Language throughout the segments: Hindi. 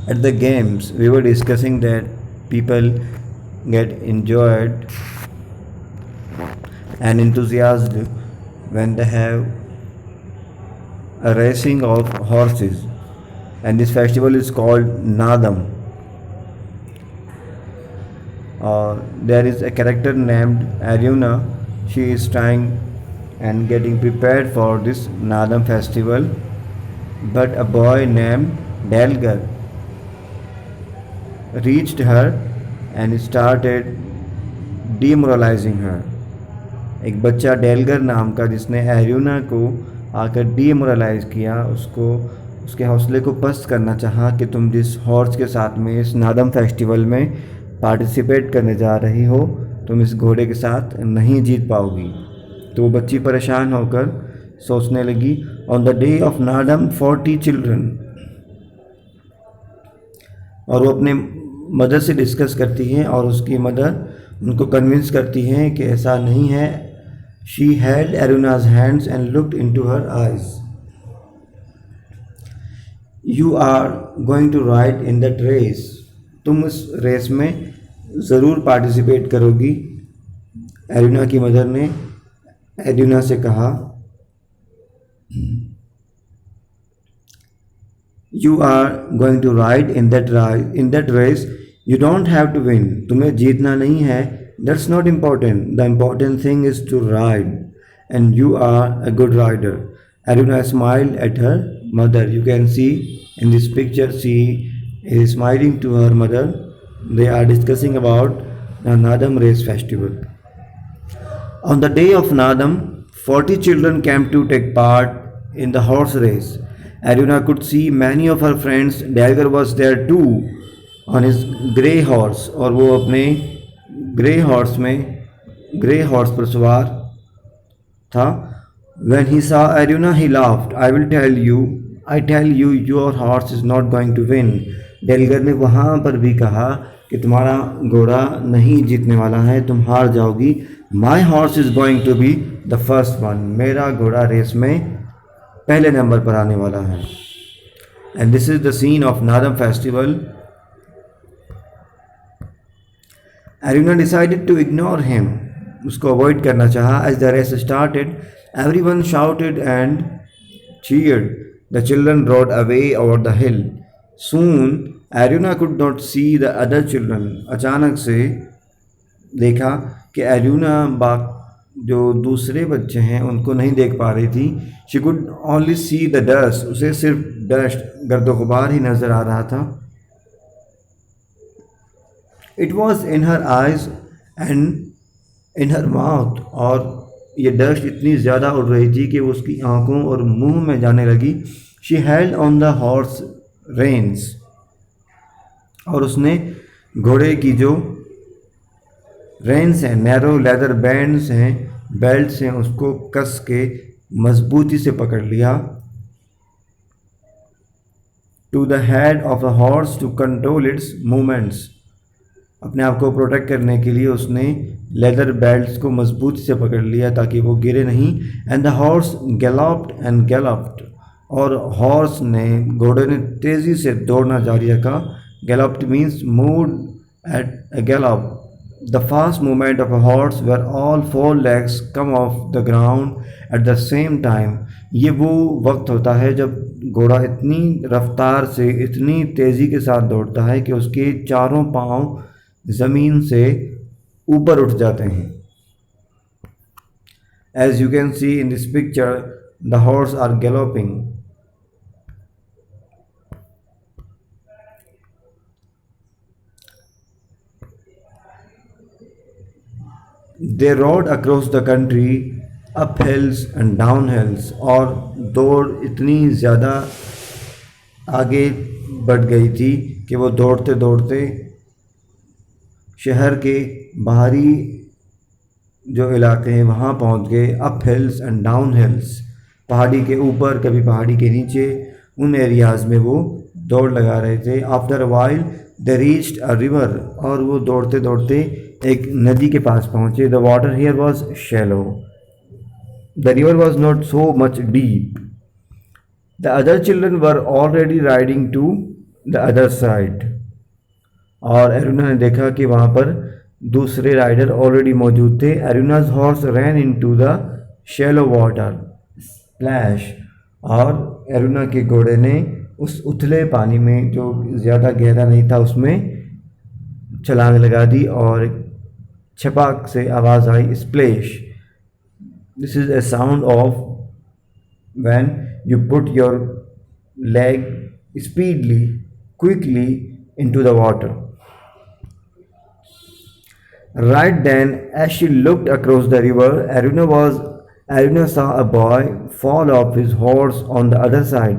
At the games, we were discussing that people get enjoyed and enthusiastic when they have a racing of horses, and this festival is called Nadam. There is a character named Aruna. She is trying and getting prepared for this Nadam festival, but a boy named Delgar reached her and started demoralizing her. एक बच्चा डेलगर नाम का जिसने एरियोना को आकर डीमोरलाइज किया, उसको उसके हौसले को पस्त करना चाहा कि तुम जिस हॉर्स के साथ में इस नादम फेस्टिवल में पार्टिसिपेट करने जा रही हो, तुम इस घोड़े के साथ नहीं जीत पाओगी। तो वो बच्ची परेशान होकर सोचने लगी, on the day of Naadam 40 children, और वो अपने मदर से डिस्कस करती हैं और उसकी मदर उनको कन्विंस करती हैं कि ऐसा नहीं है। She had Eruna's hands and looked into her eyes. You are going to ride in that race, तुम उस रेस में ज़रूर पार्टिसिपेट करोगी। एरुना की मदर ने एरुना से कहा, you are going to ride in that race, you don't have to win, तुम्हें जीतना नहीं है। That's not important, the important thing is to ride and you are a good rider. Eruna smiled at her mother. You can see in this picture she is smiling to her mother. They are discussing about the Nadam race festival. On the day of Nadam, 40 children came to take part in the horse race. Aruna could see many of her friends. Delgar was there too on his grey horse, और वो अपने grey horse पर सवार था। When he saw Aruna, he laughed. I tell you, your horse is not going to win. डेलगर ने वहाँ पर भी कहा कि तुम्हारा घोड़ा नहीं जीतने वाला है, तुम हार जाओगी। My horse is going to be the first one, मेरा घोड़ा रेस में पहले नंबर पर आने वाला है। And this is the scene of Naadam festival. Eruna decided to ignore him, उसको अवॉइड करना चाहा। As the race started, everyone shouted and cheered. The children rode away over the hill. Soon Aruna could not see the other children. अचानक से देखा कि एरुना जो दूसरे बच्चे हैं उनको नहीं देख पा रही थी। She could only see the dust. उसे सिर्फ डस्ट, गर्दो गुबार ही नज़र आ रहा था। It was in her eyes and in her mouth. और ये डस्ट इतनी ज़्यादा उड़ रही थी कि वो उसकी आँखों और मुंह में जाने लगी। She held on the horse reins. और उसने घोड़े की जो रेन्स हैं, नैरो लेदर बैंड्स हैं, बेल्ट्स हैं, उसको कस के मजबूती से पकड़ लिया। To the head of the horse to control its movements, अपने आप को प्रोटेक्ट करने के लिए उसने लेदर बेल्ट्स को मजबूती से पकड़ लिया ताकि वो गिरे नहीं। एंड द हॉर्स गैलप्ड एंड गैलप्ड, और हॉर्स ने, घोड़े ने तेज़ी से दौड़ना जारी रखा। Galloped means move at a gallop. The fast movement of a horse where all 4 legs come off the ground at the same time. ये वो वक्त होता है जब घोड़ा इतनी रफ्तार से, इतनी तेज़ी के साथ दौड़ता है कि उसके चारों पाँव ज़मीन से ऊपर उठ जाते हैं। As you can see in this picture, the horse are galloping. They rode across the country, up hills and down hills, और दौड़ इतनी ज़्यादा आगे बढ़ गई थी कि वो दौड़ते दौड़ते शहर के बाहरी जो इलाके हैं वहाँ पहुँच गए। Up hills and down hills, पहाड़ी के ऊपर कभी पहाड़ी के नीचे, उन एरियाज़ में वो दौड़ लगा रहे थे। After a while they reached a river, और वो दौड़ते दौड़ते एक नदी के पास पहुँचे। The water here was shallow, the river was not so much deep. The other children were already riding to the other side. और एरुना ने देखा कि वहाँ पर दूसरे राइडर ऑलरेडी मौजूद थे। Eruna's horse ran into the shallow water splash. और एरुना के घोड़े ने उस उथले पानी में, जो ज़्यादा गहरा नहीं था, उसमें छलांग लगा दी और छपाक से आवाज़ आई, splash. This is a sound of when you put your leg quickly into the water. Right then, as she looked across the river, Aruna saw a boy fall off his horse on the other side.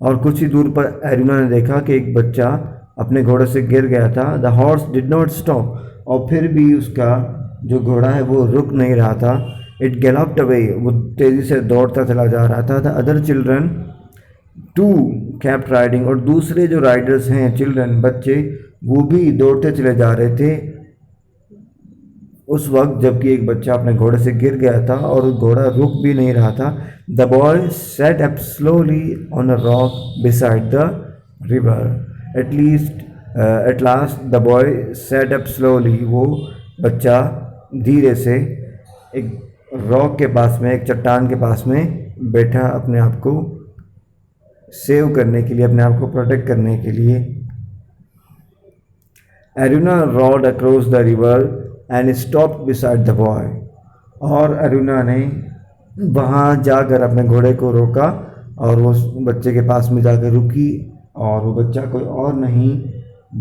और कुछ ही दूर पर एरिना ने देखा कि एक बच्चा अपने घोड़े से गिर गया था। The horse did not stop. और फिर भी उसका जो घोड़ा है वो रुक नहीं रहा था। It galloped away. वो तेज़ी से दौड़ता चला जा रहा था। The other children too kept riding. और दूसरे जो राइडर्स हैं, चिल्ड्रन, बच्चे, वो भी दौड़ते चले जा रहे थे उस वक्त, जबकि एक बच्चा अपने घोड़े से गिर गया था और घोड़ा रुक भी नहीं रहा था। The boy set up slowly on a rock beside the river. At last the boy set up slowly. वो बच्चा धीरे से एक रॉक के पास में, एक चट्टान के पास में बैठा, अपने आप को सेव करने के लिए, अपने आप को प्रोटेक्ट करने के लिए। Eruna rode across the river and stop beside the boy. और अरुणा ने वहाँ जाकर अपने घोड़े को रोका और वो बच्चे के पास में जाकर रुकी। और वो बच्चा कोई और नहीं,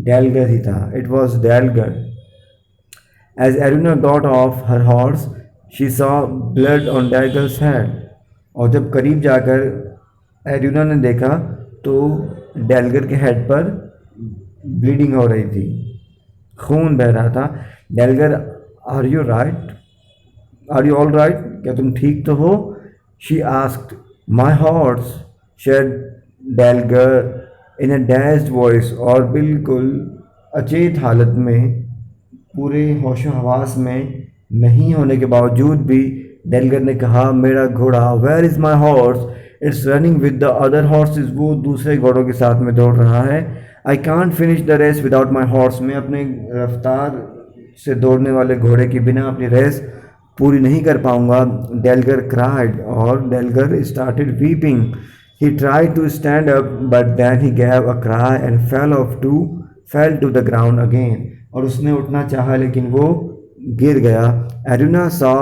डेलगर ही था। It was Delgar. As Eruna got off her horse she saw blood on Delgar's head. और जब करीब जाकर एरुना ने देखा तो डेलगर के हेड पर ब्लीडिंग हो रही थी, खून बह रहा था। Delgar, are you right? Are you all right? क्या तुम ठीक तो हो? She asked. My horse, said Delgar in a dashed voice. और बिल्कुल अचेत हालत में, पूरे होशो हवास में नहीं होने के बावजूद भी डेलगर ने कहा, मेरा घोड़ा, where is my horse? It's running with the other horses. वो दूसरे घोड़ों के साथ में दौड़ रहा है। I can't finish the race without my horse. मैं अपने रफ्तार से दौड़ने वाले घोड़े के बिना अपनी रेस पूरी नहीं कर पाऊंगा। Delgar cried. और Delgar started weeping. He tried to stand up but then he gave a cry and fell to the ground again. और उसने उठना चाहा लेकिन वो गिर गया। Eruna saw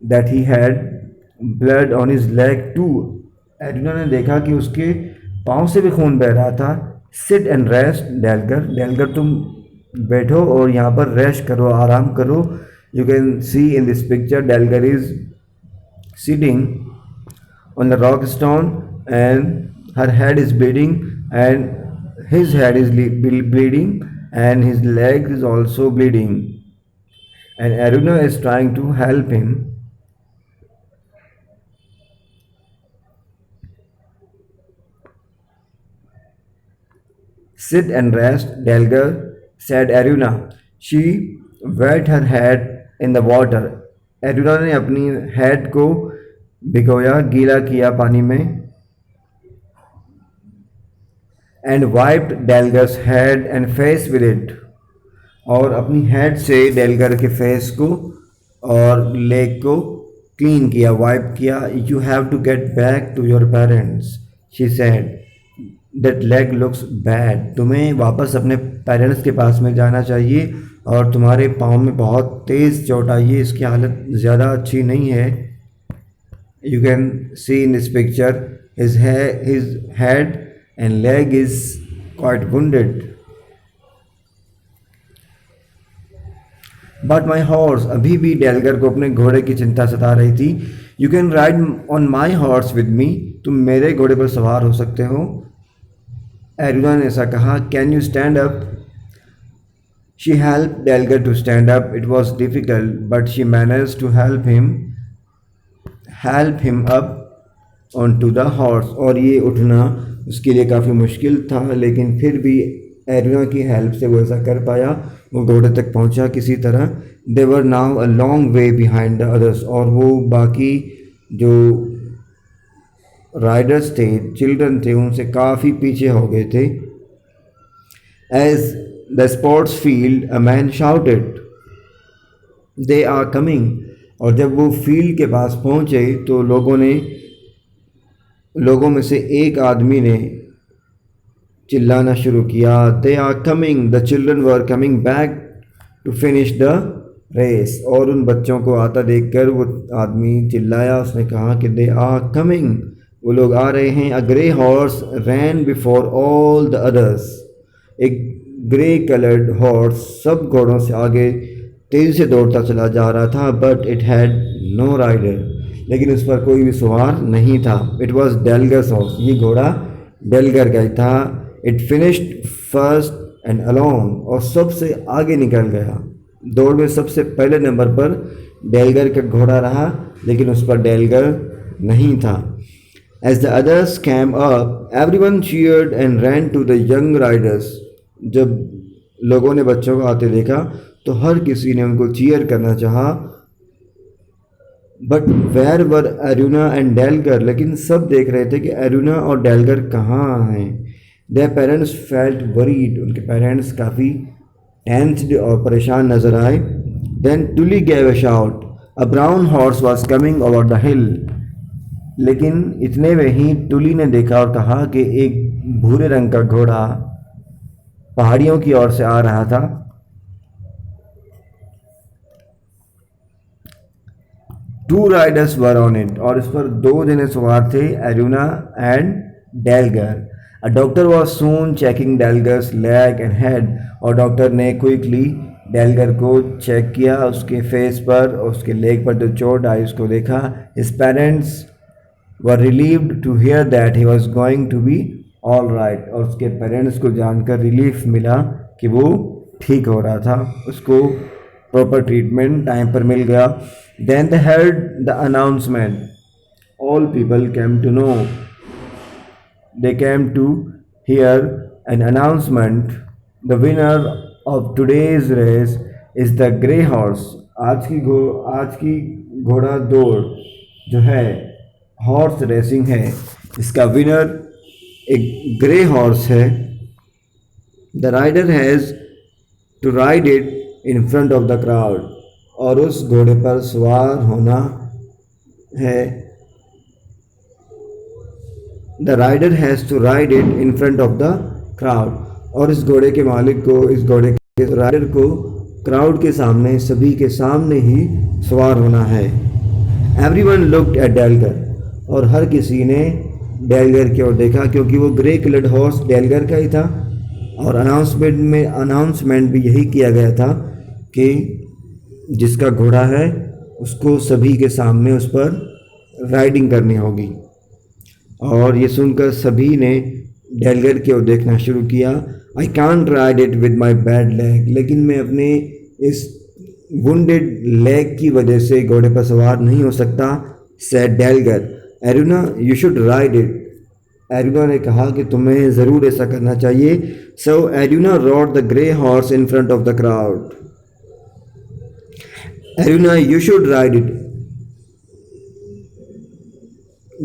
that he had blood on his leg too. Eruna ने देखा कि उसके पाँव से भी खून बह रहा था। Sit and rest Delgar. Delgar, तुम बैठो और यहाँ पर रेस्ट करो, आराम करो। You can see in this picture Delgar is sitting on the rock stone and her head is bleeding and his head is bleeding and his leg is also bleeding and Eruna is trying to help him. Sit and rest, Delgar, said Aruna. She wet her head in the water. Aruna ने अपनी हेड को भिगोया, गीला किया पानी में। And wiped Delgar's head and face with it. और अपनी हेड से डेलगर के फेस को और लेग को क्लीन किया, वाइप किया। You have to get back to your parents, she said. That leg looks bad. तुम्हें वापस अपने पेरेंट्स के पास में जाना चाहिए और तुम्हारे पाँव में बहुत तेज़ चोट आई है, इसकी हालत ज़्यादा अच्छी नहीं है। You can see in this picture his head and leg is quite wounded. But my horse. अभी भी डेलगर को अपने घोड़े की चिंता सता रही थी। You can ride on my horse with me. तुम मेरे घोड़े पर सवार हो सकते हो। एरुना ने ऐसा कहा। Can you stand up? She help Delgar to stand up. It was difficult but she manage to help him up on to the horse. और ये उठना उसके लिए काफ़ी मुश्किल था, लेकिन फिर भी एरुना की हेल्प से वो ऐसा कर पाया। वो घोड़े तक पहुंचा किसी तरह। They were now a long way behind the others. और वो बाकी जो राइडर्स थे, चिल्ड्रन थे, उनसे काफ़ी पीछे हो गए थे। As the sports field, a man shouted, "They are coming!" और जब वो फील्ड के पास पहुंचे तो लोगों में से एक आदमी ने चिल्लाना शुरू किया, "They are coming!" The children were coming back to finish the race. और उन बच्चों को आता देखकर वो आदमी चिल्लाया, उसने कहा कि "They are coming!" वो लोग आ रहे हैं. A grey horse ran before all the others. एक ग्रे कलर्ड हॉर्स सब घोड़ों से आगे तेज़ी से दौड़ता चला जा रहा था. But it had no rider, लेकिन उस पर कोई भी सवार नहीं था. इट वॉज डेलगर्स हॉर्स, ये घोड़ा डेलगर का ही था. It finished first and alone, और सबसे आगे निकल गया. दौड़ में सबसे पहले नंबर पर डेलगर का घोड़ा रहा, लेकिन उस पर डेलगर नहीं था. As the others came up, everyone cheered and ran to the young riders. जब लोगों ने बच्चों को आते देखा तो हर किसी ने उनको चीयर करना चाहा. बट वेयर वर एरुना एंड डेलगर, लेकिन सब देख रहे थे कि एरुना और डेलगर कहाँ हैं. देयर पेरेंट्स फेल्ट वरीड, उनके पेरेंट्स काफ़ी टेंस्ड और परेशान नजर आए. Then Tuli gave a shout, a brown horse was coming over the hill. लेकिन इतने में ही टुली ने देखा और कहा कि एक भूरे रंग का घोड़ा पहाड़ियों की ओर से आ रहा था. Two riders were on it, और इस पर दो जने सवार थे, Eruna and Delgar. A doctor was soon checking Delgar's leg and head, और डॉक्टर ने क्विकली डेलगर को चेक किया, उसके फेस पर और उसके लेग पर जो चोट आई उसको देखा. His parents were relieved to hear that he was going to be all right, और उसके पेरेंट्स को जानकर रिलीफ मिला कि वो ठीक हो रहा था, उसको प्रॉपर ट्रीटमेंट टाइम पर मिल गया. Then they heard the announcement. All people came to know. They came to hear an announcement. The winner of today's race is the grey horse. आज की घोड़ा दौड़ जो है हॉर्स रेसिंग है, इसका विनर एक ग्रे हॉर्स है. The rider has to ride it in front of the crowd, और उस घोड़े पर सवार होना है. The rider has to ride it in front of the crowd, और इस घोड़े के मालिक को, इस घोड़े के राइडर को क्राउड के सामने, सभी के सामने ही सवार होना है. एवरीवन लुक्ड एट डेलगर, और हर किसी ने डेलगर की ओर देखा, क्योंकि वो ग्रे कलर्ड हॉर्स डेलगर का ही था. और अनाउंसमेंट भी यही किया गया था कि जिसका घोड़ा है उसको सभी के सामने उस पर राइडिंग करनी होगी. और ये सुनकर सभी ने डेलगर की ओर देखना शुरू किया. I can't ride it with my bad leg, लेकिन मैं अपने इस वुंडेड लेग की वजह से घोड़े पर सवार नहीं हो सकता. Said Delgar. Eruna you should ride it, Eruna ने कहा कि तुम्हें ज़रूर ऐसा करना चाहिए. So Eruna rode the grey horse in front of the crowd. Eruna you should ride it.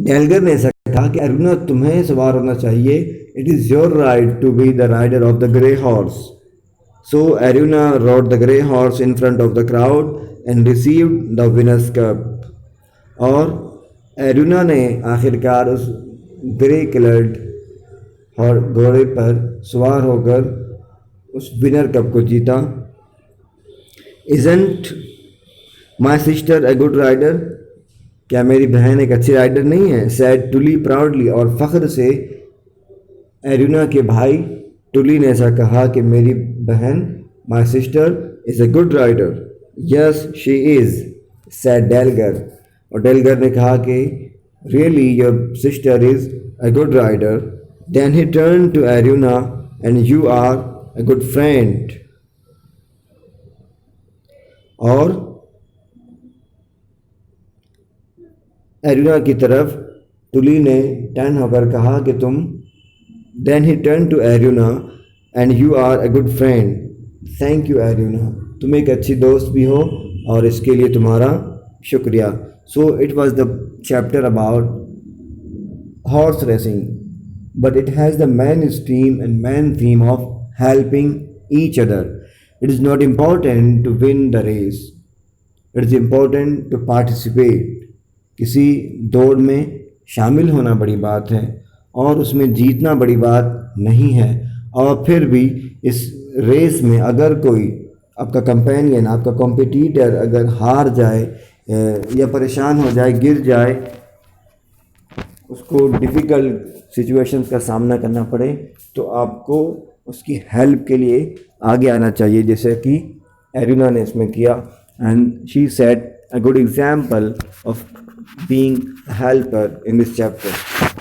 Delgar ने ऐसा कहा कि एरुना तुम्हें सवार होना चाहिए. It is your right to be the rider of the grey horse. So Eruna rode the grey horse in front of the crowd and received the winners cup. और एरुना ने आखिरकार उस ग्रे कलर्ड और घोड़े पर सवार होकर उस विनर कप को जीता. Isn't my sister a good rider, क्या मेरी बहन एक अच्छी राइडर नहीं है? सैड टुली प्राउडली, और फ़ख्र से एरुना के भाई टुली ने ऐसा कहा कि मेरी बहन my sister is a good rider. Yes she is, said Delgar. और डेलगर ने कहा कि really your sister is a good rider. Then he turn to Eruna and you are a good friend. और एरुना की तरफ टुली ने टर्न होकर कहा कि तुम. Then he turn to Eruna and you are a good friend. Thank you Eruna, तुम एक अच्छी दोस्त भी हो और इसके लिए तुम्हारा शुक्रिया. So it was the chapter about horse racing, but it has the main stream and main theme of helping each other. It is not important to win the race. It is important to participate. किसी दौड़ में शामिल होना बड़ी बात है और उसमें जीतना बड़ी बात नहीं है। और फिर भी इस रेस में अगर कोई आपका कंपेनियन, आपका कॉम्पिटिटर अगर हार जाए या परेशान हो जाए, गिर जाए, उसको डिफ़िकल्ट सिचुएशंस का सामना करना पड़े, तो आपको उसकी हेल्प के लिए आगे आना चाहिए, जैसे कि एरिना ने इसमें किया। And she said a good example of being helper in this chapter.